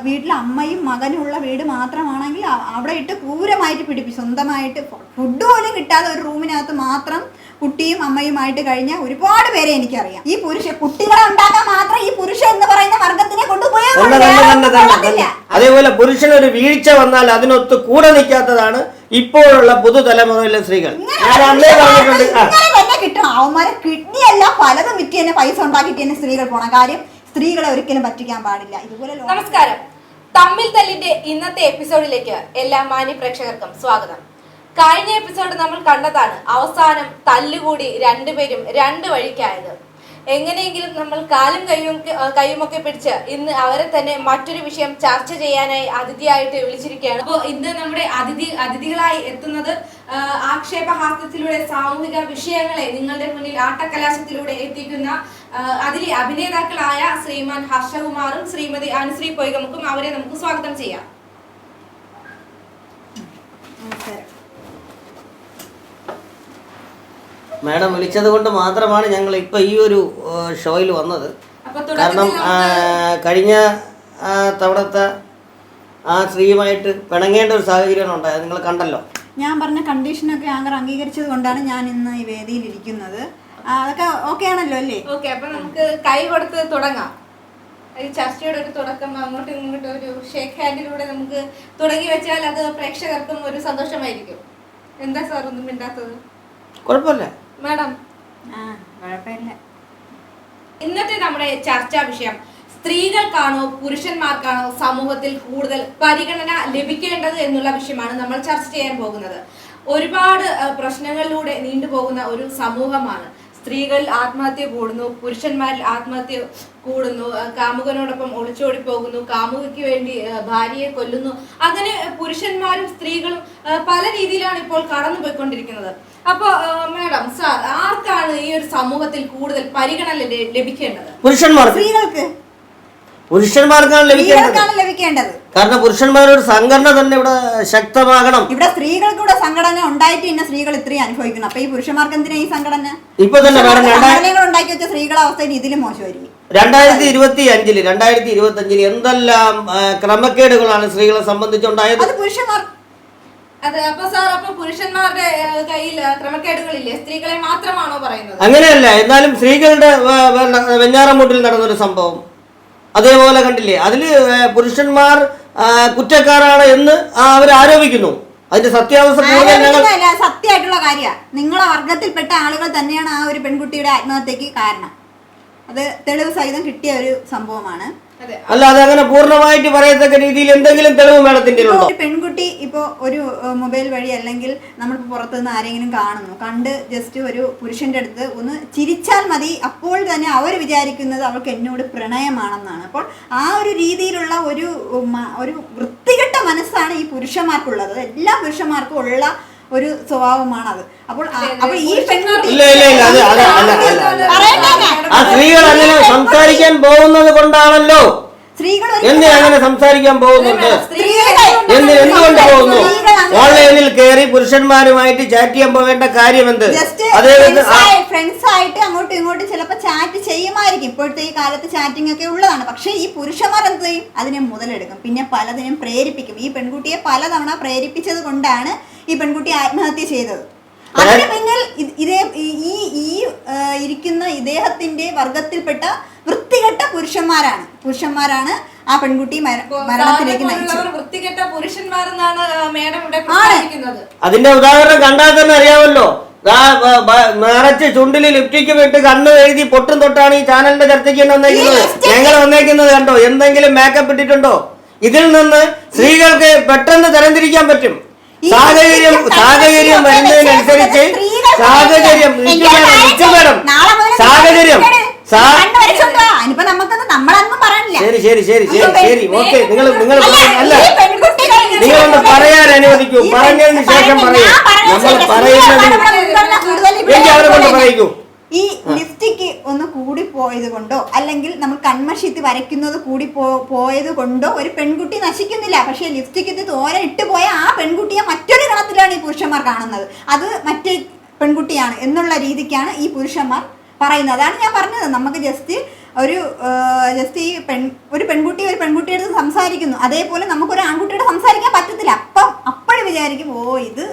വീട്ടിൽ അമ്മയും മകനുള്ള വീട് മാത്രമാണെങ്കിൽ അവിടെ ഇട്ട് ക്രൂരമായിട്ട് പിടിപ്പിക്കും. സ്വന്തമായിട്ട് ഫുഡ് പോലും കിട്ടാതെ ഒരു റൂമിനകത്ത് മാത്രം കുട്ടിയും അമ്മയുമായിട്ട് കഴിഞ്ഞ ഒരുപാട് പേരെ എനിക്കറിയാം. ഈ കുട്ടികളെ ഉണ്ടാക്കാൻ മാത്രം ഈ പുരുഷൻ എന്ന് പറയുന്ന വർഗത്തിനെ കൊണ്ടുപോയാൽ അതേപോലെ പുരുഷനൊരു വീഴ്ച വന്നാൽ അതിനൊത്ത് കൂടെ നിൽക്കാത്തതാണ് ഇപ്പോഴുള്ള പുതുതലമുറയിലെ സ്ത്രീകൾ. തന്നെ കിട്ടണം. അവന്മാരെ കിഡ്നി അല്ല പലതും വിറ്റ് തന്നെ പൈസ ഉണ്ടാക്കിയിട്ട് തന്നെ സ്ത്രീകൾ പോണ കാര്യം. സ്ത്രീകളെ ഒരിക്കലും പറ്റിക്കാൻ പാടില്ല. ഇതുപോലെ നമസ്കാരം. തമ്മിൽ തല്ലിന്റെ ഇന്നത്തെ എപ്പിസോഡിലേക്ക് എല്ലാ മാന്യ പ്രേക്ഷകർക്കും സ്വാഗതം. കഴിഞ്ഞ എപ്പിസോഡ് നമ്മൾ കണ്ടതാണ് അവസാനം തല്ലുകൂടി രണ്ടുപേരും രണ്ട് വഴിക്കായത്. എങ്ങനെയെങ്കിലും നമ്മൾ കാലും കൈയുമൊക്കെ പിടിച്ച് ഇന്ന് അവരെ തന്നെ മറ്റൊരു വിഷയം ചർച്ച ചെയ്യാനായി അതിഥിയായിട്ട് വിളിച്ചിരിക്കുകയാണ്. അപ്പോൾ ഇന്ന് നമ്മുടെ അതിഥികളായി എത്തുന്നത് ആക്ഷേപഹാസ്യത്തിലൂടെ സാമൂഹിക വിഷയങ്ങളെ നിങ്ങളുടെ മുന്നിൽ ആട്ടക്കലാശത്തിലൂടെ എത്തിക്കുന്ന അതിലെ അഭിനേതാക്കളായ ശ്രീമാൻ ഹർഷകുമാറും ശ്രീമതി അനുശ്രീ പൊയ്കമുക്കും. അവരെ നമുക്ക് സ്വാഗതം ചെയ്യാം. മാഡം വിളിച്ചത് കൊണ്ട് മാത്രമാണ് ഞങ്ങൾ ഇപ്പൊ ഈ ഒരു ഷോയിൽ വന്നത്. കാരണം കഴിഞ്ഞ തവണത്തെ ആ സ്ത്രീയുമായിട്ട് പിണങ്ങേണ്ട ഒരു സാഹചര്യം ഉണ്ടായത് നിങ്ങൾ കണ്ടല്ലോ. ഞാൻ പറഞ്ഞ കണ്ടീഷനൊക്കെ ആങ്കർ അംഗീകരിച്ചത് കൊണ്ടാണ് ഞാൻ ഇന്ന് ഈ വേദിയിൽ ഇരിക്കുന്നത്. അതൊക്കെ ഓക്കെ ആണല്ലോ അല്ലേ? ഓക്കെ, അപ്പൊ നമുക്ക് കൈ കൊടുത്ത് തുടങ്ങാം. ഈ ചർച്ചയുടെ ഒരു തുടക്കം അങ്ങോട്ടും ഇങ്ങോട്ടും ഒരു ഷേക്ക് ഹാൻഡിലൂടെ നമുക്ക് തുടങ്ങി വെച്ചാൽ അത് പ്രേക്ഷകർക്കും ഒരു സന്തോഷമായിരിക്കും. എന്താ സാർ ഒന്നും മിണ്ടാത്തത്? കുഴപ്പമില്ല മാഡം. കുഴപ്പമില്ല. ഇന്നത്തെ നമ്മുടെ ചർച്ചാ വിഷയം സ്ത്രീകൾക്കാണോ പുരുഷന്മാർക്കാണോ സമൂഹത്തിൽ കൂടുതൽ പരിഗണന ലഭിക്കേണ്ടത് എന്നുള്ള വിഷയമാണ് നമ്മൾ ചർച്ച ചെയ്യാൻ പോകുന്നത്. ഒരുപാട് പ്രശ്നങ്ങളിലൂടെ നീണ്ടുപോകുന്ന ഒരു സമൂഹമാണ്. സ്ത്രീകൾ ആത്മഹത്യ കൂടുന്നു, പുരുഷന്മാരിൽ ആത്മഹത്യ കൂടുന്നു, കാമുകനോടൊപ്പം ഒളിച്ചോടി പോകുന്നു, കാമുകയ്ക്ക് വേണ്ടി ഭാര്യയെ കൊല്ലുന്നു. അങ്ങനെ പുരുഷന്മാരും സ്ത്രീകളും പല രീതിയിലാണ് ഇപ്പോൾ കടന്നുപോയിക്കൊണ്ടിരിക്കുന്നത്. അപ്പൊ മാഡം, സാർ, ആർക്കാണ് ഈ ഒരു സമൂഹത്തിൽ കൂടുതൽ പരിഗണന ലഭിക്കേണ്ടത്? പുരുഷന്മാർക്കാണ് ലഭിക്കേണ്ടത്. കാരണം പുരുഷന്മാരുടെ സംഘടന തന്നെ ഇവിടെ ശക്തമാകണം. ഇവിടെ സ്ത്രീകൾക്ക് ഇവിടെ സംഘടന ഉണ്ടായിട്ട് ഇന്ന സ്ത്രീകൾ ഇത്രയും അനുഭവിക്കുന്നു. അപ്പൊ ഈ പുരുഷന്മാർക്ക് എന്തിനാ ഈ സംഘടന? ഇപ്പൊ തന്നെ ഉണ്ടാക്കി വെച്ച സ്ത്രീകളുടെ അവസ്ഥ ഇതിലും മോശമായിരിക്കും. 2025 എന്തെല്ലാം ക്രമക്കേടുകളാണ് സ്ത്രീകളെ സംബന്ധിച്ചുണ്ടായത്. അത് പുരുഷന്മാർ. അതെ, അപ്പൊ സാർ, അപ്പൊ പുരുഷന്മാരുടെ കയ്യിൽ ക്രമക്കേടുകളില്ലേ? സ്ത്രീകളെ മാത്രമാണോ പറയുന്നത്? അങ്ങനെയല്ല. എന്നാലും സ്ത്രീകളുടെ വെഞ്ഞാറമൂട്ടിൽ നടന്നൊരു സംഭവം അതേപോലെ കണ്ടില്ലേ? അതില് പുരുഷന്മാർ കുറ്റക്കാരാണ് എന്ന് അവർ ആരോപിക്കുന്നു. അതിന്റെ സത്യാവസ്ഥ സത്യമായിട്ടുള്ള കാര്യമാണ്. നിങ്ങളെ വർഗത്തിൽപ്പെട്ട ആളുകൾ തന്നെയാണ് ആ ഒരു പെൺകുട്ടിയുടെ ആത്മഹത്യക്ക് കാരണം. അത് തെളിവ് സഹിതം കിട്ടിയ ഒരു സംഭവമാണ്. അല്ലാതെ അങ്ങനെ പൂർണ്ണമായിട്ട് പറയത്തക്ക രീതിയിൽ എന്തെങ്കിലും തെളിവ് മേഡത്തിന്റെ ഉണ്ടോ? പെൺകുട്ടി ഇപ്പോ ഒരു മൊബൈൽ വഴി അല്ലെങ്കിൽ നമ്മളിപ്പോ പുറത്തുനിന്ന് ആരെങ്കിലും കാണുന്നു, കണ്ട് ജസ്റ്റ് ഒരു പുരുഷന്റെ അടുത്ത് ഒന്ന് ചിരിച്ചാൽ മതി, അപ്പോൾ തന്നെ അവർ വിചാരിക്കുന്നത് അവൾക്ക് എന്നോട് പ്രണയമാണെന്നാണ്. അപ്പോൾ ആ ഒരു രീതിയിലുള്ള ഒരു വൃത്തികെട്ട മനസ്സാണ് ഈ പുരുഷന്മാർക്കുള്ളത്. എല്ലാ പുരുഷന്മാർക്കും ഉള്ള ഒരു സ്വഭാവമാണ് അത്. അപ്പോൾ ഈ സ്ത്രീകൾ അങ്ങനെ സംസാരിക്കാൻ പോകുന്നത് കൊണ്ടാണല്ലോ. അങ്ങനെ സംസാരിക്കാൻ പോകുന്നുണ്ട്. എന്തുകൊണ്ട് പോകുന്നു? ഓൺലൈനിൽ കയറി പുരുഷന്മാരുമായിട്ട് ചാറ്റ് ചെയ്യാൻ പോവേണ്ട കാര്യം എന്ത്? ഫ്രണ്ട്സ് ആയിട്ട് അങ്ങോട്ടും ഇങ്ങോട്ടും ചിലപ്പോൾ ചാറ്റ് ചെയ്യുമായിരിക്കും. ഇപ്പോഴത്തെ ഈ കാലത്ത് ചാറ്റിംഗ് ഒക്കെ ഉള്ളതാണ്. പക്ഷേ ഈ പുരുഷന്മാർ എന്ത് ചെയ്യും? അതിനെ മുതലെടുക്കും, പിന്നെ പലതിനും പ്രേരിപ്പിക്കും. ഈ പെൺകുട്ടിയെ പലതവണ പ്രേരിപ്പിച്ചത് കൊണ്ടാണ് ഈ പെൺകുട്ടി ആത്മഹത്യ ചെയ്തത്. അതിന് പിന്നിൽ ഇരിക്കുന്ന ഇദ്ദേഹത്തിന്റെ വർഗത്തിൽപ്പെട്ട വൃത്തികെട്ട പുരുഷന്മാരാണ് ആ പെൺകുട്ടി മരണത്തിലേക്ക് നയിച്ചത്. വൃത്തികെട്ട പുരുഷന്മാരെന്നാണ് മാഡം ഇവിടെ പറയുന്നത്. അതിന്റെ ഉദാഹരണം കണ്ടാൽ തന്നെ അറിയാമല്ലോ. നിറച്ച് ചുണ്ടില് ലിപ്റ്റിക്ക് വിട്ട് കണ്ണ് എഴുതി പൊട്ടും തൊട്ടാണ് ഈ ചാനലിന്റെ ചർച്ചയ്ക്ക് വന്നേക്കുന്നത്. ഞങ്ങൾ വന്നേക്കുന്നത് കണ്ടോ? എന്തെങ്കിലും മേക്കപ്പ് ഇട്ടിട്ടുണ്ടോ? ഇതിൽ നിന്ന് സ്ത്രീകൾക്ക് പെട്ടെന്ന് തരംതിരിക്കാൻ പറ്റും. സാഹചര്യം വരുന്നതിനനുസരിച്ച് സാഹചര്യം ശരി ഓക്കെ. നിങ്ങൾ അല്ല, നിങ്ങളൊന്ന് പറയാൻ അനുവദിക്കൂ. പറഞ്ഞതിന് ശേഷം പറയൂ. നമ്മൾ പറയുന്നതിന് അവരെ കൊണ്ട് പറയിക്കൂ. ഈ ലിപ്സ്റ്റിക്ക് ഒന്ന് കൂടി പോയത് കൊണ്ടോ അല്ലെങ്കിൽ നമ്മൾ കൺമഷീത്ത് വരയ്ക്കുന്നത് കൂടി പോയത് കൊണ്ടോ ഒരു പെൺകുട്ടി നശിക്കുന്നില്ല. പക്ഷേ ലിപ്സ്റ്റിക്ക് തോര ഇട്ട് പോയ ആ പെൺകുട്ടിയെ മറ്റൊരു ഗണത്തിലാണ് ഈ പുരുഷന്മാർ കാണുന്നത്. അത് മറ്റേ പെൺകുട്ടിയാണ് എന്നുള്ള രീതിക്കാണ് ഈ പുരുഷന്മാർ പറയുന്നത്. അതാണ് ഞാൻ പറഞ്ഞത്. നമുക്ക് ജസ്റ്റ് ഒരു ജസ്റ്റ് ഈ ഒരു പെൺകുട്ടിയുടെ അടുത്ത് സംസാരിക്കുന്നു, അതേപോലെ നമുക്കൊരു ആൺകുട്ടിയോട് സംസാരിക്കാൻ പറ്റത്തില്ല. അപ്പോഴും വിചാരിക്കും ഇത്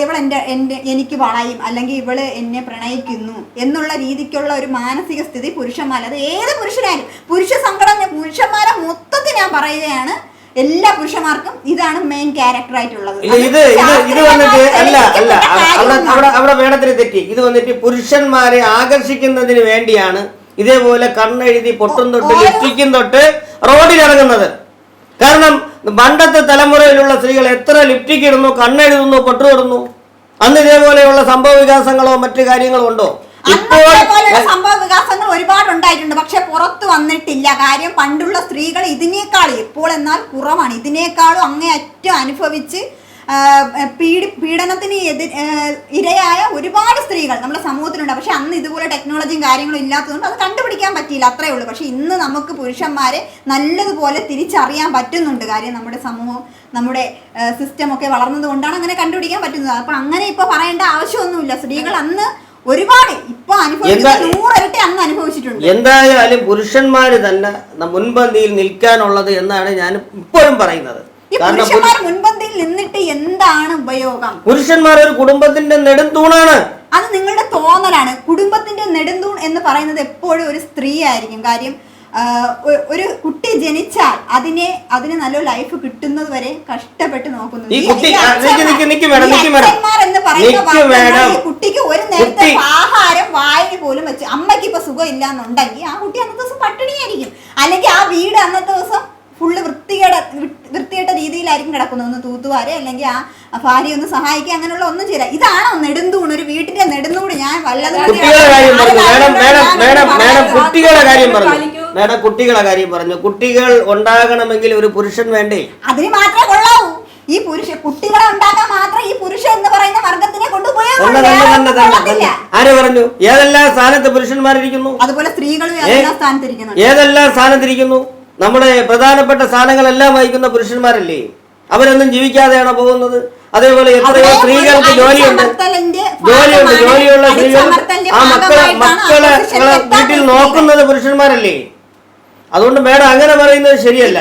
ഇവൾ എനിക്ക് വളയും, അല്ലെങ്കിൽ ഇവള് എന്നെ പ്രണയിക്കുന്നു എന്നുള്ള രീതിക്കുള്ള ഒരു മാനസിക സ്ഥിതി പുരുഷന്മാർ, അത് ഏത് പുരുഷനായാലും, പുരുഷന്മാരെ മൊത്തത്തിൽ ഞാൻ പറയുകയാണ്, എല്ലാ പുരുഷന്മാർക്കും ഇതാണ് മെയിൻ ക്യാരക്ടർ ആയിട്ടുള്ളത്. ഇത് വന്നിട്ട് അവിടെ വേണത്തിന് തെറ്റി. ഇത് വന്നിട്ട് പുരുഷന്മാരെ ആകർഷിക്കുന്നതിന് വേണ്ടിയാണ് ഇതേപോലെ കണ്ണെഴുതി പൊട്ടും തൊട്ട് ലിപ്സ്റ്റിക്കും തൊട്ട് റോഡിലിറങ്ങുന്നത്. കാരണം പണ്ടത്തെ തലമുറയിലുള്ള സ്ത്രീകൾ എത്ര ലിപ്സ്റ്റിക് ഇടുന്നു, കണ്ണെഴുതുന്നു, പൊട്ടുതൊടുന്നു. അന്ന് ഇതേപോലെയുള്ള സംഭവ വികാസങ്ങളോ മറ്റു കാര്യങ്ങളോ ഉണ്ടോ? സംഭവ വികാസങ്ങൾ ഒരുപാട് ഉണ്ടായിട്ടുണ്ട്, പക്ഷെ പുറത്തു വന്നിട്ടില്ല. കാര്യം പണ്ടുള്ള സ്ത്രീകൾ ഇതിനേക്കാളും, ഇപ്പോൾ എന്നാൽ കുറവാണ്, ഇതിനേക്കാളും അങ്ങേയറ്റം അനുഭവിച്ച് പീഡനത്തിന് ഇരയായ ഒരുപാട് സ്ത്രീകൾ നമ്മുടെ സമൂഹത്തിലുണ്ട്. പക്ഷെ അന്ന് ഇതുപോലെ ടെക്നോളജിയും കാര്യങ്ങളും ഇല്ലാത്തതുകൊണ്ട് അത് കണ്ടുപിടിക്കാൻ പറ്റിയില്ല, അത്രേ ഉള്ളൂ. പക്ഷെ ഇന്ന് നമുക്ക് പുരുഷന്മാരെ നല്ലതുപോലെ തിരിച്ചറിയാൻ പറ്റുന്നുണ്ട്. കാര്യം നമ്മുടെ സമൂഹം, നമ്മുടെ സിസ്റ്റം ഒക്കെ വളർന്നത് കൊണ്ടാണ് അങ്ങനെ കണ്ടുപിടിക്കാൻ പറ്റുന്നത്. അപ്പൊ അങ്ങനെ ഇപ്പൊ പറയേണ്ട ആവശ്യമൊന്നുമില്ല. സ്ത്രീകൾ അന്ന് ഒരുപാട് ഇപ്പൊ അനുഭവിക്കുന്നത് 100 ഇരട്ടി അന്ന് അനുഭവിച്ചിട്ടുണ്ട്. എന്തായാലും പുരുഷന്മാര് തന്നെ മുൻപന്തിയിൽ നിൽക്കാനുള്ളത് എന്നാണ് ഞാൻ ഇപ്പോഴും പറയുന്നത്. പുരുഷന്മാർ മുൻപന്തിയിൽ നിന്നിട്ട് എന്താണ് ഉപയോഗം? പുരുഷന്മാർ ഒരു കുടുംബത്തിന്റെ നെടുന്തൂണാണ്. അത് നിങ്ങളുടെ തോന്നലാണ്. കുടുംബത്തിന്റെ നെടുന്തൂൺ എന്ന് പറയുന്നത് എപ്പോഴും ഒരു സ്ത്രീ ആയിരിക്കും. കാര്യം ഒരു കുട്ടി ജനിച്ചാൽ അതിന് നല്ല ലൈഫ് കിട്ടുന്നത് വരെ കഷ്ടപ്പെട്ട് നോക്കുന്നത്. കുട്ടിക്ക് ഒരു നേരത്തെ ആഹാരം വായിന് പോലും വെച്ച്, അമ്മയ്ക്ക് ഇപ്പൊ സുഖം ഇല്ലാന്നുണ്ടെങ്കിൽ ആ കുട്ടി അന്നത്തെ ദിവസം പട്ടിണിയായിരിക്കും. അല്ലെങ്കിൽ ആ വീട് അന്നത്തെ ദിവസം ഫുള്ള് വൃത്തികെട്ട രീതിയിലായിരിക്കും കിടക്കുന്നത്. ഒന്ന് തൂത്തുവാരെ, അല്ലെങ്കിൽ ആ ഭാര്യ ഒന്ന് സഹായിക്കുക, അങ്ങനെയുള്ള ഒന്നും ചെയ്യില്ല. ഇതാണോ നെടുന്തൂണ്, ഒരു വീട്ടിന്റെ നെടുന്തൂണ്? ഞാൻ കുട്ടികളെ കാര്യം പറഞ്ഞു. കുട്ടികൾ ഉണ്ടാകണമെങ്കിൽ ഒരു പുരുഷൻ വേണ്ടേ? അതിന് മാത്രമേ കൊള്ളാവൂ. ഈ കുട്ടികളെ ഉണ്ടാക്കാൻ മാത്രം ഈ പുരുഷൻ എന്ന് പറയുന്ന വർഗത്തിനെ കൊണ്ടുപോയാൽ ആര് പറഞ്ഞു? ഏതെല്ലാം സ്ഥാനത്ത് പുരുഷന്മാരിരിക്കുന്നു, അതുപോലെ സ്ത്രീകളും ഏതെല്ലാം സ്ഥാനത്തിരിക്കുന്നു. ഏതെല്ലാം സ്ഥാനത്തിരിക്കുന്നു? നമ്മുടെ പ്രധാനപ്പെട്ട സ്ഥാനങ്ങളെല്ലാം വഹിക്കുന്ന പുരുഷന്മാരല്ലേ? അവരൊന്നും ജീവിക്കാതെയാണോ പോകുന്നത്? അതേപോലെ എത്രയോ സ്ത്രീകൾക്ക് ജോലിയുള്ള സ്ത്രീകൾ ആ മക്കളെ വീട്ടിൽ നോക്കുന്നത് പുരുഷന്മാരല്ലേ? അതുകൊണ്ട് മേഡം അങ്ങനെ പറയുന്നത് ശരിയല്ല.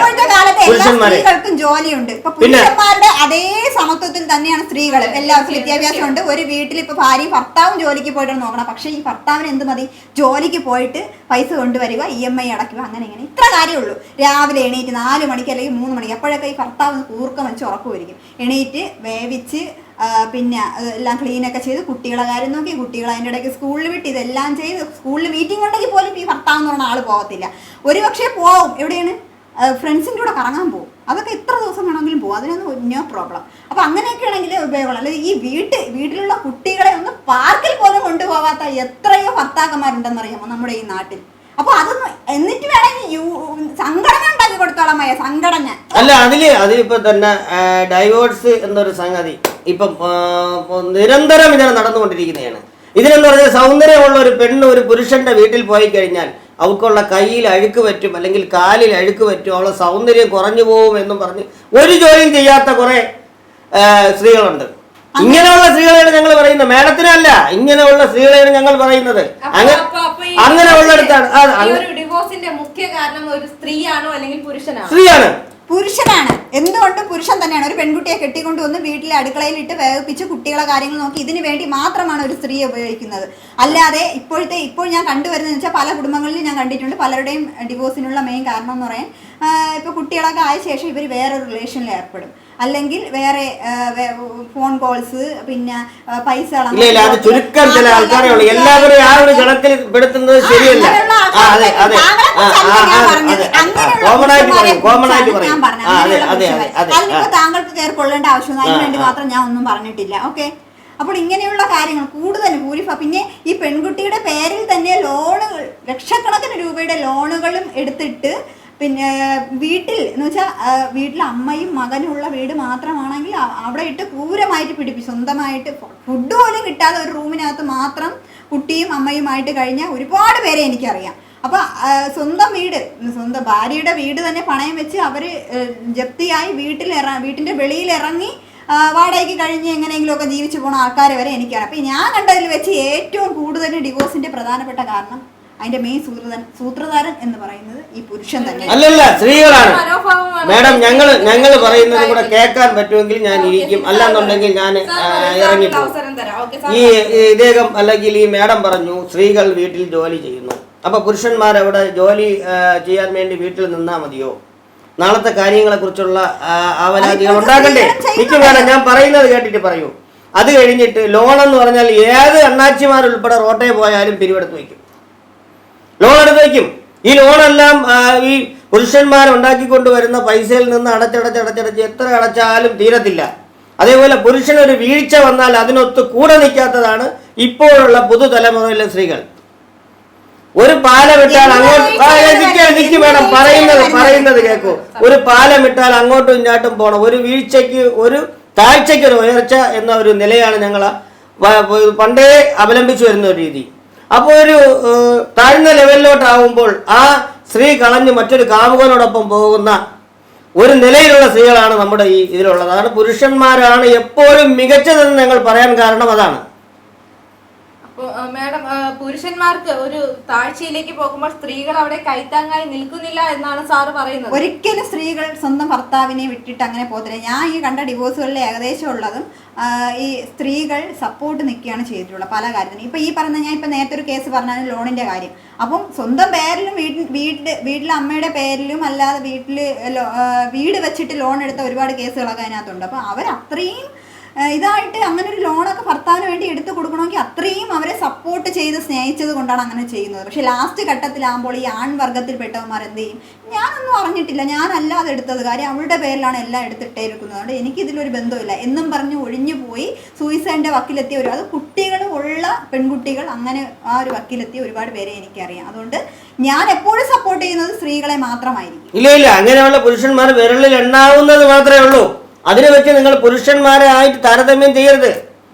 സ്ത്രീകൾക്കും ജോലിയുണ്ട്. ഇപ്പൊ പുരുഷന്മാരുടെ അതേ സമത്വത്തിൽ തന്നെയാണ് സ്ത്രീകൾ. എല്ലാവർക്കും വിദ്യാഭ്യാസം ഉണ്ട്. ഒരു വീട്ടിൽ ഇപ്പൊ ഭാര്യയും ഭർത്താവും ജോലിക്ക് പോയിട്ട് നോക്കണം. പക്ഷെ ഈ ഭർത്താവിന് എന്ത് മതി? ജോലിക്ക് പോയിട്ട് പൈസ കൊണ്ടുവരിക, EMI അടയ്ക്കുക, അങ്ങനെ ഇങ്ങനെ ഇത്ര കാര്യമുള്ളൂ. രാവിലെ എണീറ്റ് 4 മണിക്ക് അല്ലെങ്കിൽ 3 മണിക്ക്, അപ്പോഴൊക്കെ ഈ ഭർത്താവ് കൂർക്കം വെച്ച് ഉറക്കുമായിരിക്കും. എണീറ്റ് വേവിച്ച് പിന്നെ എല്ലാം ക്ലീനൊക്കെ ചെയ്ത് കുട്ടികളെ കാര്യം നോക്കി, കുട്ടികളെ അതിൻ്റെ ഇടയ്ക്ക് സ്കൂളിൽ വിട്ട് ഇതെല്ലാം ചെയ്ത്, സ്കൂളിൽ മീറ്റിംഗ് ഉണ്ടെങ്കിൽ പോലും ഈ ഭർത്താവ് എന്ന് പറഞ്ഞ ആൾ പോകത്തില്ല. ഒരുപക്ഷെ പോവും, എവിടെയാണ്? ഫ്രണ്ട്സിൻ്റെ കൂടെ കറങ്ങാൻ പോകും. അതൊക്കെ എത്ര ദിവസം വേണമെങ്കിലും പോകും, അതിനൊന്നും നോ പ്രോബ്ലം. അപ്പം അങ്ങനെയൊക്കെ ആണെങ്കിൽ ഉപയോഗമുള്ളൂ. അല്ലെങ്കിൽ ഈ വീട്ടിലുള്ള കുട്ടികളെ ഒന്ന് പാർക്കിൽ പോലും കൊണ്ടുപോകാത്ത എത്രയോ ഭർത്താക്കന്മാരുണ്ടെന്നറിയാമോ നമ്മുടെ ഈ നാട്ടിൽ? അപ്പൊ അതൊന്നും എന്നിട്ട് വേണമെങ്കിൽ സംഘടന ഉണ്ടാക്കി കൊടുത്തോളാം. സംഘടന അല്ല, അതിലിപ്പോ തന്നെ ഡൈവോഴ്സ് എന്നൊരു സംഗതി ഇപ്പം നിരന്തരം ഇങ്ങനെ നടന്നുകൊണ്ടിരിക്കുന്നതാണ്. ഇതിനെന്ന് പറഞ്ഞാൽ സൗന്ദര്യമുള്ള ഒരു പെണ്ണ് ഒരു പുരുഷന്റെ വീട്ടിൽ പോയി കഴിഞ്ഞാൽ അവൾക്കുള്ള കയ്യിൽ അഴുക്ക് പറ്റും, അല്ലെങ്കിൽ കാലിൽ അഴുക്ക് പറ്റും, അവളെ സൗന്ദര്യം കുറഞ്ഞു പോകും എന്നും പറഞ്ഞ് ഒരു ജോലിയും ചെയ്യാത്ത കുറെ സ്ത്രീകളുണ്ട്. ഇങ്ങനെയുള്ള സ്ത്രീകളെയാണ് ഞങ്ങൾ പറയുന്നത്, മേഡത്തിനല്ല, ഇങ്ങനെയുള്ള സ്ത്രീകളെയാണ് ഞങ്ങൾ പറയുന്നത്. അങ്ങനെ ഉള്ളിടത്താണ് ഡിവോഴ്സിന്റെ മുഖ്യ കാരണം ഒരു സ്ത്രീയാണോ അല്ലെങ്കിൽ പുരുഷനാണ്. എന്തുകൊണ്ട് പുരുഷൻ തന്നെയാണ്. ഒരു പെൺകുട്ടിയെ കെട്ടിക്കൊണ്ട് വന്ന് വീട്ടിലെ അടുക്കളയിൽ ഇട്ട് വേവിപ്പിച്ച് കുട്ടികളെ കാര്യങ്ങൾ നോക്കി ഇതിനു വേണ്ടി മാത്രമാണ് ഒരു സ്ത്രീയെ ഉപയോഗിക്കുന്നത്. അല്ലാതെ ഇപ്പോൾ ഞാൻ കണ്ടുവരുന്നതെന്ന് വെച്ചാൽ പല കുടുംബങ്ങളിലും ഞാൻ കണ്ടിട്ടുണ്ട്, പലരുടെയും ഡിവോഴ്സിനുള്ള മെയിൻ കാരണം എന്ന് പറയാൻ ഇപ്പോൾ കുട്ടികളൊക്കെ ആയ ശേഷം ഇവർ വേറൊരു റിലേഷനിൽ ഏർപ്പെടും, അല്ലെങ്കിൽ വേറെ ഫോൺ കോൾസ്, പിന്നെ പൈസ ചുരുക്കം ചില ആൾക്കാരെ ഉള്ളൂ. എല്ലാവരും ആ ഒരു ഗണത്തിൽ പെടുത്തുന്നത് ശരിയല്ല. അതിനിപ്പോ താങ്കൾക്ക് കേൾക്കൊള്ളേണ്ട ആവശ്യം, അതിന് വേണ്ടി മാത്രം ഞാൻ ഒന്നും പറഞ്ഞിട്ടില്ല. ഓക്കെ, അപ്പോൾ ഇങ്ങനെയുള്ള കാര്യങ്ങൾ കൂടുതൽ പിന്നെ ഈ പെൺകുട്ടിയുടെ പേരിൽ തന്നെ ലോണുകൾ, ലക്ഷക്കണക്കിന് രൂപയുടെ ലോണുകളും എടുത്തിട്ട്, പിന്നെ വീട്ടിൽ എന്ന് വെച്ചാൽ വീട്ടിൽ അമ്മയും മകനുമുള്ള വീട് മാത്രമാണെങ്കിൽ അവിടെ ഇട്ട് ക്രൂരമായിട്ട് പിടിപ്പിച്ചു, സ്വന്തമായിട്ട് ഫുഡ് പോലും കിട്ടാതെ ഒരു റൂമിനകത്ത് മാത്രം കുട്ടിയും അമ്മയുമായിട്ട് കഴിഞ്ഞ ഒരുപാട് പേരെ എനിക്കറിയാം. അപ്പോൾ സ്വന്തം ഭാര്യയുടെ വീട് തന്നെ പണയം വെച്ച് അവർ ജപ്തിയായി വീട്ടിൻ്റെ വെളിയിൽ ഇറങ്ങി വാടകയ്ക്ക് കഴിഞ്ഞ് എങ്ങനെയെങ്കിലുമൊക്കെ ജീവിച്ചു പോണ ആൾക്കാരെ വരെ എനിക്കറിയാം. അപ്പം ഞാൻ കണ്ടതിൽ വെച്ച് ഏറ്റവും കൂടുതൽ ഡിവോഴ്സിൻ്റെ പ്രധാനപ്പെട്ട കാരണം അതിന്റെ മെയിൻ സൂത്രധാരൻ എന്ന് പറയുന്നത് ഈ പുരുഷൻ തന്നെ. അല്ലല്ല, സ്ത്രീകളാണ്. മനോഭാവമാണ്. മാഡം, ഞങ്ങൾ പറയുന്നത് കൂടെ കേൾക്കാൻ പറ്റുമെങ്കിൽ ഞാൻ ഇരിക്കും, അല്ലാന്നുണ്ടെങ്കിൽ ഞാൻ ഇറങ്ങിപ്പോകും. അവസരം തരാം. Okay, sir. ഈ ഇദ്ദേഹം അല്ലെങ്കിൽ ഈ മാഡം പറഞ്ഞു സ്ത്രീകൾ വീട്ടിൽ ജോലി ചെയ്യുന്നു, അപ്പൊ പുരുഷന്മാർ അവിടെ ജോലി ചെയ്യാൻ വേണ്ടി വീട്ടിൽ നിന്നാ മതിയോ? നാളത്തെ കാര്യങ്ങളെ കുറിച്ചുള്ള അവലാതികൾ ഉണ്ടാക്കണ്ടേ? എനിക്ക് വേണം, ഞാൻ പറയുന്നത് കേട്ടിട്ട് പറയൂ. അത് കഴിഞ്ഞിട്ട് ലോൺ എന്ന് പറഞ്ഞാൽ ഏത് അണ്ണാച്ചിമാരുൾപ്പെടെ റോട്ടേ പോയാലും പിരിവെടുത്ത് വയ്ക്കും, ലോൺ എടുത്ത് വയ്ക്കും. ഈ ലോണെല്ലാം ഈ പുരുഷന്മാർ ഉണ്ടാക്കിക്കൊണ്ടുവരുന്ന പൈസയിൽ നിന്ന് അടച്ചടച്ച് എത്ര അടച്ചാലും തീരത്തില്ല. അതേപോലെ പുരുഷനൊരു വീഴ്ച വന്നാൽ അതിനൊത്ത് കൂടെ നിൽക്കാത്തതാണ് ഇപ്പോഴുള്ള പുതുതലമുറയിലെ സ്ത്രീകൾ. ഒരു പാലം ഇട്ടാൽ അങ്ങോട്ട് വേണം, പറയുന്നത് കേൾക്കൂ. ഒരു പാലം ഇട്ടാൽ അങ്ങോട്ടും ഇങ്ങോട്ടും പോകണം. ഒരു വീഴ്ചയ്ക്ക് ഒരു താഴ്ചയ്ക്ക് ഒരു ഉയർച്ച എന്ന ഒരു നിലയാണ് ഞങ്ങൾ പണ്ടേ അവലംബിച്ചു വരുന്ന ഒരു രീതി. അപ്പോൾ ഒരു താഴ്ന്ന ലെവലിലോട്ടാവുമ്പോൾ ആ സ്ത്രീ കളഞ്ഞ് മറ്റൊരു കാമുകനോടൊപ്പം പോകുന്ന ഒരു നിലയിലുള്ള സ്ത്രീകളാണ് നമ്മുടെ ഈ ഇതിലുള്ളത്. അതാണ് പുരുഷന്മാരാണ് എപ്പോഴും മികച്ചതെന്ന് ഞങ്ങൾ പറയാൻ കാരണം അതാണ്. മാഡം, പുരുഷന്മാർക്ക് ഒരു താഴ്ചയിലേക്ക് പോകുമ്പോൾ സ്ത്രീകൾ അവിടെ കൈത്താങ്ങായി നിൽക്കുന്നില്ല എന്നാണ് സാറ് പറയുന്നത്. ഒരിക്കലും സ്ത്രീകൾ സ്വന്തം ഭർത്താവിനെ വിട്ടിട്ട് അങ്ങനെ പോകത്തില്ല. ഞാൻ ഈ കണ്ട ഡിവോഴ്സുകളിൽ ഏകദേശം ഉള്ളതും ഈ സ്ത്രീകൾ സപ്പോർട്ട് നിൽക്കുകയാണ് ചെയ്തിട്ടുള്ളത് പല കാര്യത്തിനും. ഇപ്പം ഈ പറഞ്ഞ ഞാൻ ഇപ്പം നേരത്തെ ഒരു കേസ് പറഞ്ഞാൽ ലോണിൻ്റെ കാര്യം. അപ്പം സ്വന്തം പേരിലും വീട്ടിലെ അമ്മയുടെ പേരിലും അല്ലാതെ വീട് വെച്ചിട്ട് ലോൺ എടുത്ത ഒരുപാട് കേസുകളൊക്കെ അതിനകത്തുണ്ട്. അപ്പം അവരത്രയും ഇതായിട്ട് അങ്ങനെ ഒരു ലോണൊക്കെ ഭർത്താവിന് വേണ്ടി എടുത്തു കൊടുക്കണമെങ്കിൽ അത്രയും അവരെ സപ്പോർട്ട് ചെയ്ത് സ്നേഹിച്ചത് കൊണ്ടാണ് അങ്ങനെ ചെയ്യുന്നത്. പക്ഷെ ലാസ്റ്റ് ഘട്ടത്തിലാകുമ്പോൾ ഈ ആൺവർഗത്തിൽപ്പെട്ടവന്മാർ എന്ത് ചെയ്യും? ഞാനൊന്നും അറിഞ്ഞിട്ടില്ല, ഞാനല്ലാതെ എടുത്തത്, കാര്യം അവളുടെ പേരിലാണ് എല്ലാം എടുത്തിട്ടേക്കുന്നത്, അതുകൊണ്ട് എനിക്കിതിലൊരു ബന്ധമില്ല എന്നും പറഞ്ഞ് ഒഴിഞ്ഞു പോയി സൂയിസൈഡിൻ്റെ വക്കിലെത്തിയ അത് കുട്ടികൾ ഉള്ള പെൺകുട്ടികൾ അങ്ങനെ ആ ഒരു വക്കിലെത്തിയ ഒരുപാട് പേരെ എനിക്കറിയാം. അതുകൊണ്ട് ഞാൻ എപ്പോഴും സപ്പോർട്ട് ചെയ്യുന്നത് സ്ത്രീകളെ മാത്രമായിരിക്കും. ഇല്ല, അങ്ങനെയുള്ള പുരുഷന്മാർ വിരലിൽ എണ്ണാവുന്നത് മാത്രമേ ഉള്ളൂ. അതിനെ വെച്ച് നിങ്ങൾ പുരുഷന്മാരെ ആയിട്ട് താരതമ്യം ചെയ്യരുത്.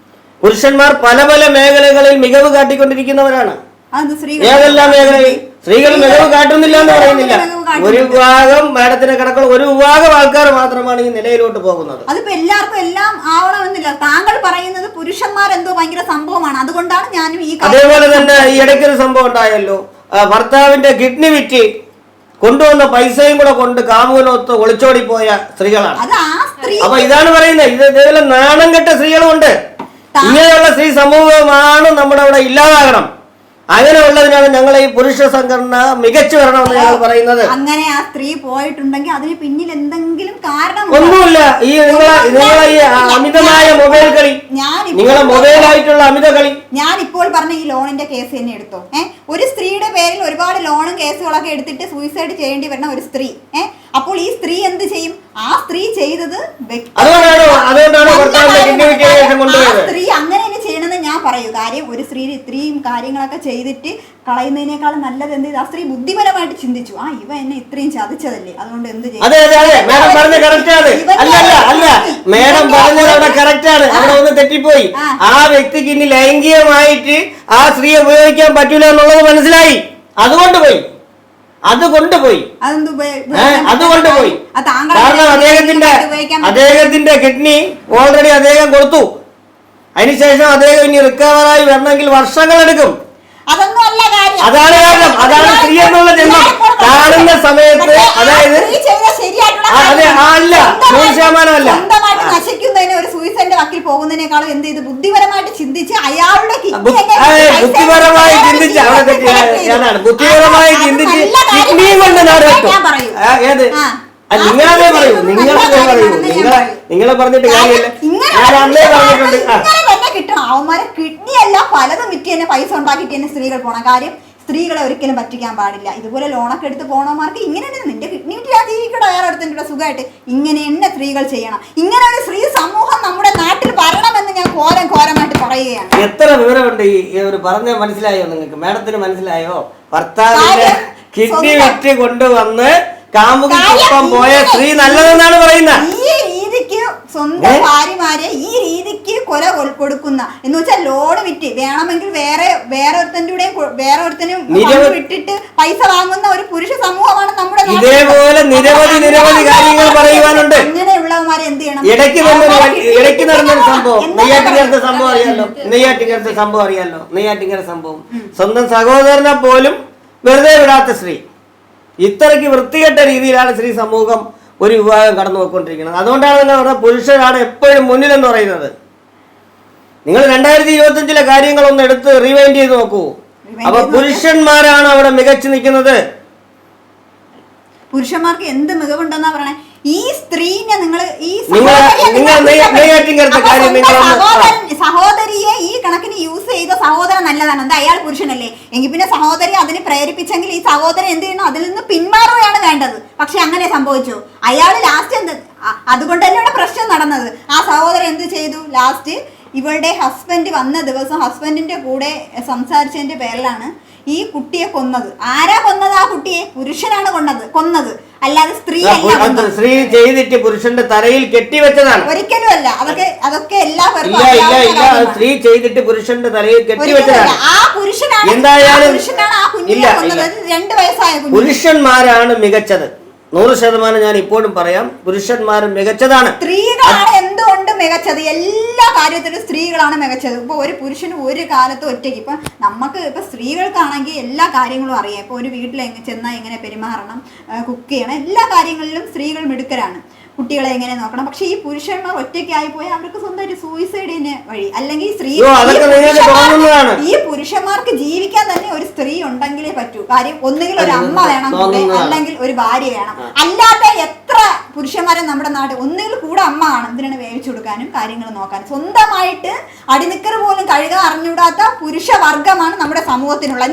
പുരുഷന്മാർ പല പല മേഖലകളിൽ മികവ് കാട്ടിക്കൊണ്ടിരിക്കുന്നവരാണ്. ഏതെല്ലാം മേഖലയിൽ സ്ത്രീകൾ മികവ് കാട്ടുന്നില്ല എന്ന് പറയുന്നില്ല. ഒരു വിഭാഗം മാഡത്തിന് കണക്കുള്ള ഒരു വിഭാഗം ആൾക്കാർ മാത്രമാണ് ഈ നിലയിലോട്ട് പോകുന്നത്. അതിപ്പോ എല്ലാവർക്കും എല്ലാം ആവണമെന്നില്ല. താങ്കൾ പറയുന്നത് പുരുഷന്മാരെന്തോ ഭയങ്കര സംഭവമാണ്, അതുകൊണ്ടാണ് ഞാനും ഈ അതേപോലെ തന്നെ ഈ ഇടയ്ക്കൊരു സംഭവം ഉണ്ടായല്ലോ, ഭർത്താവിന്റെ കിഡ്നി വിറ്റ് കൊണ്ടുവന്ന പൈസയും കൂടെ കൊണ്ട് കാമുകനൊത്ത് ഒളിച്ചോടി പോയ സ്ത്രീകളാണ്. അപ്പൊ ഇതാണ് പറയുന്നത്, ഇതേപോലെ നാണം കെട്ട സ്ത്രീകളുമുണ്ട്. ഇങ്ങനെയുള്ള സ്ത്രീ സമൂഹമാണ് നമ്മുടെ അവിടെ ഇല്ലാതാകണം. അങ്ങനെയുള്ളതിനാണ് ഞങ്ങൾ ഈ പുരുഷ സംഘടന മികച്ചു വരണമെന്ന് ഞങ്ങൾ പറയുന്നത്. അങ്ങനെ ആ സ്ത്രീ പോയിട്ടുണ്ടെങ്കിൽ അതിന് പിന്നിൽ എന്തെങ്കിലും കാരണം ഒന്നുമില്ല. ഈ നിങ്ങളെ ഈ അമിതമായ മൊബൈൽ കളി, നിങ്ങളെ മൊബൈലായിട്ടുള്ള അമിത കളി. ഞാൻ ഇപ്പോൾ പറഞ്ഞ ഈ ലോണിന്റെ കേസ് തന്നെ എടുത്തോ. ഒരു സ്ത്രീയുടെ പേരിൽ ഒരുപാട് ലോണും കേസുകളൊക്കെ എടുത്തിട്ട് സൂയിസൈഡ് ചെയ്യേണ്ടി വരുന്ന ഒരു സ്ത്രീ, അപ്പോൾ ഈ സ്ത്രീ എന്ത് ചെയ്യും? ആ സ്ത്രീ ചെയ്തത് സ്ത്രീ അങ്ങനെ ചെയ്യണമെന്ന് ഞാൻ പറയൂ. കാര്യം ഒരു സ്ത്രീ ഇത്രയും കാര്യങ്ങളൊക്കെ ചെയ്തിട്ട് കളയുന്നതിനേക്കാളും നല്ലത് എന്ത് ചെയ്തു? ആ സ്ത്രീ ബുദ്ധിപരമായിട്ട് ചിന്തിച്ചു, ഇവ എന്നെ ഇത്രയും ചതിച്ചതല്ലേ, അതുകൊണ്ട് എന്ത് ചെയ്യും? തെറ്റിപ്പോയി. ആ വ്യക്തിക്ക് ഇനി ലൈംഗികമായിട്ട് ആ സ്ത്രീയെ ഉപയോഗിക്കാൻ പറ്റൂല എന്നുള്ളത് മനസ്സിലായി. അതുകൊണ്ടുപോയി. കാരണം അദ്ദേഹത്തിന്റെ കിഡ്നി ഓൾറെഡി അദ്ദേഹം കൊടുത്തു. അതിനുശേഷം അദ്ദേഹം ഇനി റിക്കവറായി വരണമെങ്കിൽ വർഷങ്ങളെടുക്കും. അതാണ് കാരണം. അതാണ് സ്ത്രീ എന്നുള്ള ജന്മം കാണുന്ന സമയത്ത്. അതായത് അതെ, അല്ല 100%. നശിക്കുന്നതിന് ഒരു സൂയിസൈഡിന്റെ വക്കിൽ പോകുന്നതിനേക്കാളും എന്ത് ചെയ്ത് ബുദ്ധിപരമായിട്ട് ചിന്തിച്ച് അയാളുടെ ബുദ്ധിപരമായി ചിന്തിച്ച് കിഡ്നിയും കൊണ്ട് ഏത് നിങ്ങളെ പറയൂ. നിങ്ങളെ പറഞ്ഞിട്ട് കാര്യമില്ല. ഞാൻ അന്നേ പറഞ്ഞിട്ടുണ്ട്. കിട്ടണം അവന്മാരെ കിഡ്നി അല്ല പലതും വിറ്റ് തന്നെ പൈസ ഉണ്ടാക്കിയിട്ട് തന്നെ സ്ത്രീകൾ പോണം. കാര്യം സ്ത്രീകളെ ഒരിക്കലും പറ്റിക്കാൻ പാടില്ല. ഇതുപോലെ ലോണൊക്കെ എടുത്ത് പോണവന്മാർക്ക് ഇങ്ങനെ നിന്റെ കിഡ്നി വിറ്റ് ഞാൻ ജീവിക്കട്ടെ, വേറെ എടുത്തിട്ട് സുഖമായിട്ട് ഇങ്ങനെ തന്നെ സ്ത്രീകൾ ചെയ്യണം. ഇങ്ങനെ ഒരു സ്ത്രീ സമൂഹം നമ്മുടെ നാട്ടിൽ വരണമെന്ന് ഞാൻ ഘോരമായിട്ട് പറയുകയാണ്. എത്ര വിവരമുണ്ട് ഈ ഒരു പറഞ്ഞ മനസ്സിലായോ നിങ്ങൾക്ക്? മാഡത്തിന് മനസ്സിലായോ? ഭർത്താവിന്റെ കിഡ്നി വിറ്റ് കൊണ്ടുവന്ന് കാമുകിക്കൊപ്പം പോയ സ്ത്രീ നല്ലതെന്നാണ് പറയുന്നത്. ഈ രീതിക്ക് സ്വന്തം ഭാര്യമാരെ ഈ രീതിക്ക് കൊല കൊടുക്കുന്ന എന്ന് വെച്ചാൽ ലോൺ വിറ്റ് വേണമെങ്കിൽ വേറെ ഒരുത്തനും വിട്ടിട്ട് പൈസ വാങ്ങുന്ന ഒരു പുരുഷ സമൂഹമാണ് നമ്മുടെ. ഇതേപോലെ നിരവധി കാര്യങ്ങൾ പറയുവാനുണ്ട്. അങ്ങനെയുള്ളവന്മാരെ എന്ത് ചെയ്യണം? ഇടയ്ക്ക് നടന്നൊരു സംഭവം, നെയ്യാറ്റിങ്കരത്തെ സംഭവം അറിയാലോ. നെയ്യാറ്റിങ്കര സംഭവം സ്വന്തം സഹോദരനെ പോലും വെറുതെ വിടാത്ത സ്ത്രീ. ഇത്രയ്ക്ക് വൃത്തികെട്ട രീതിയിലാണ് സ്ത്രീ സമൂഹം ഒരു വിഭാഗം കടന്നു പോയിക്കൊണ്ടിരിക്കുന്നത്. അതുകൊണ്ടാണ് പറഞ്ഞ പുരുഷനാണ് എപ്പോഴും മുന്നിലെന്ന് പറയുന്നത്. നിങ്ങൾ 2025 കാര്യങ്ങളൊന്ന് എടുത്ത് റിവൈൻഡ് ചെയ്ത് നോക്കൂ. അപ്പൊ പുരുഷന്മാരാണ് അവിടെ മികച്ചു നിൽക്കുന്നത്. പുരുഷന്മാർക്ക് എന്ത് മികവുണ്ടെന്നാ പറയണേ? ഈ സ്ത്രീനെ നിങ്ങൾ ഈ സഹോദരിയെ ഈ കണക്കിന് യൂസ് ചെയ്ത സഹോദരൻ നല്ലതാണ്. എന്താ അയാൾ പുരുഷനല്ലേ? എങ്കിൽ പിന്നെ സഹോദരി അതിന് പ്രേരിപ്പിച്ചെങ്കിൽ ഈ സഹോദരൻ എന്ത് ചെയ്യണം? അതിൽ നിന്ന് പിന്മാറുകയാണ് വേണ്ടത്. പക്ഷെ അങ്ങനെ സംഭവിച്ചു. അയാൾ ലാസ്റ്റ് എന്ത്, അതുകൊണ്ട് തന്നെയാണ് പ്രശ്നം നടന്നത്. ആ സഹോദരൻ എന്ത് ചെയ്തു? ലാസ്റ്റ് ഇവളുടെ ഹസ്ബൻഡ് വന്ന ദിവസം ഹസ്ബൻഡിന്റെ കൂടെ സംസാരിച്ചതിന്റെ പേരിലാണ് ഈ കുട്ടിയെ കൊന്നത്. ആരാ കൊന്നത്? ആ കുട്ടിയെ പുരുഷനാണ് കൊന്നത്, അല്ലാതെ സ്ത്രീ അല്ല. സ്ത്രീ ചെയ്തിട്ട് പുരുഷന്റെ തലയിൽ കെട്ടിവെച്ചതാണ്. ഒരിക്കലും അല്ല. അതൊക്കെ എല്ലാ സ്ത്രീ ചെയ്തിട്ട് പുരുഷന്റെ തലയിൽ കെട്ടിവെച്ചതാണ്. ആ പുരുഷനാണ് ആ കുഞ്ഞിനെ കൊന്നത്. 2 വയസ്സായ കുഞ്ഞ്. പുരുഷന്മാരാണ് മികച്ചത്. 100% ഞാൻ ഇപ്പോഴും പറയാം, പുരുഷന്മാർ മികച്ചതാണ്. സ്ത്രീകളാണ് എന്തുകൊണ്ട് മികച്ചത്? എല്ലാ കാര്യത്തിലും സ്ത്രീകളാണ് മികച്ചത്. ഇപ്പൊ ഒരു പുരുഷന് ഒരു കാലത്ത് ഒറ്റയ്ക്ക്, ഇപ്പൊ നമുക്ക് ഇപ്പൊ സ്ത്രീകൾക്കാണെങ്കിൽ എല്ലാ കാര്യങ്ങളും അറിയാം. ഇപ്പൊ ഒരു വീട്ടിൽ ചെന്നാൽ എങ്ങനെ പെരുമാറണം, കുക്ക് ചെയ്യണം, എല്ലാ കാര്യങ്ങളിലും സ്ത്രീകൾ മിടുക്കരാണ്. കുട്ടികളെ എങ്ങനെ നോക്കണം. പക്ഷെ ഈ പുരുഷന്മാർ ഒറ്റയ്ക്കായി പോയാൽ അവർക്ക് സ്വന്തമായിട്ട് സൂയിസൈഡിന് വഴി. അല്ലെങ്കിൽ ഈ പുരുഷന്മാർക്ക് ജീവിക്കാൻ തന്നെ ഒരു സ്ത്രീ ഉണ്ടെങ്കിലേ പറ്റൂ. കാര്യം ഒന്നുകിൽ ഒരു അമ്മ വേണം കൂടെ, അല്ലെങ്കിൽ ഒരു ഭാര്യ വേണം. അല്ലാതെ എത്ര പുരുഷന്മാരെ നമ്മുടെ നാട്ടിൽ ഒന്നുകിൽ കൂടെ അമ്മ കാണും. ഇതിനാണ് വേവിച്ചു കൊടുക്കാനും കാര്യങ്ങൾ നോക്കാനും. സ്വന്തമായിട്ട് അടിനിക്കർ പോലും കഴുകാൻ അറിഞ്ഞൂടാത്ത പുരുഷവർഗമാണ് നമ്മുടെ സമൂഹത്തിനുള്ള.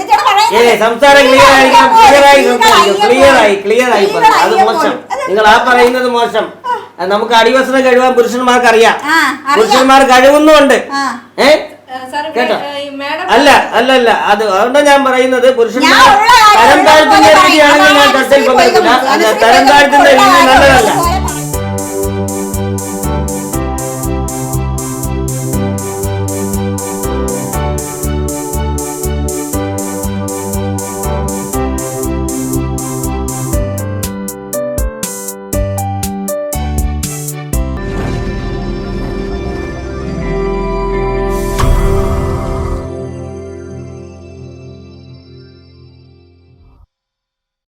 നിങ്ങൾ ആ പറയുന്നത് മോശം. നമുക്ക് അടിവസ്ത്രം കഴിവാൻ പുരുഷന്മാർക്ക് അറിയാം. പുരുഷന്മാർ കഴിവുന്നുണ്ട്. കേട്ടോ? അല്ല അതുകൊണ്ടാണ് ഞാൻ പറയുന്നത് പുരുഷന്മാർ തരം താഴ്ത്തുന്ന രീതിയാണെങ്കിൽ ഞാൻ ചർച്ചയിൽ പങ്കെടുക്കില്ല. തരം താഴ്ത്തുന്ന രീതി നല്ലതല്ല.